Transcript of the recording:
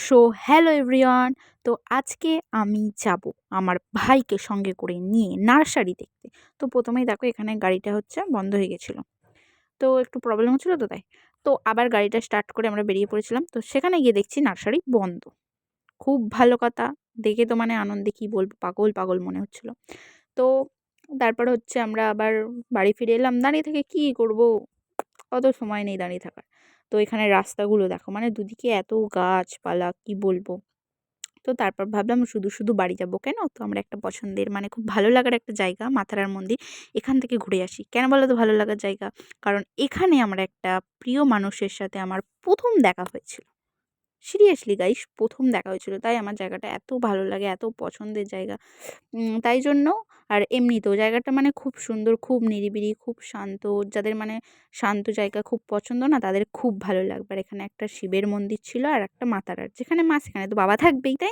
So hello everyone. তো আজকে আমি যাব আমার ভাইকে সঙ্গে করে নিয়ে নার্সারি দেখতে। তো প্রথমেই দেখো এখানে গাড়িটা বন্ধ হয়ে গেছিলো, তো একটু প্রবলেম হচ্ছিলো, তো তাই তো আবার গাড়িটা স্টার্ট করে আমরা বেরিয়ে পড়েছিলাম। তো সেখানে গিয়ে দেখছি নার্সারি বন্ধ। খুব ভালো কথা, দেখে তো আনন্দে কি বলবো, পাগল পাগল মনে হচ্ছিল। তো তারপর আমরা আবার বাড়ি ফিরে এলাম। দাঁড়িয়ে থেকে কি করব, অত সময় নেই দাঁড়িয়ে থাকার। তো এখানে রাস্তাগুলো দেখো, দুদিকে এত গাছপালা, কি বলবো। তো তারপর ভাবলাম শুধু শুধু বাড়ি যাব কেন, তো আমরা একটা পছন্দের খুব ভালো লাগার একটা জায়গা মাথারার মন্দির, এখান থেকে ঘুরে আসি। কেন বলো তো ভালো লাগার জায়গা? কারণ এখানে আমার একটা প্রিয় মানুষের সাথে আমার প্রথম দেখা হয়েছিল। সিরিয়াসলি গাইস, প্রথম দেখা হয়েছিল, তাই আমার জায়গাটা এত ভালো লাগে, এত পছন্দের জায়গা। তাই জন্য। আর এমনিতেও জায়গাটা খুব সুন্দর, খুব নিরিবিলি, খুব শান্ত। যাদের শান্ত জায়গা খুব পছন্দ না, তাদের খুব ভালো লাগবে। আর এখানে একটা শিবের মন্দির ছিল আর একটা মা তারার, যেখানে মা সেখানে তো বাবা থাকবেই, তাই না?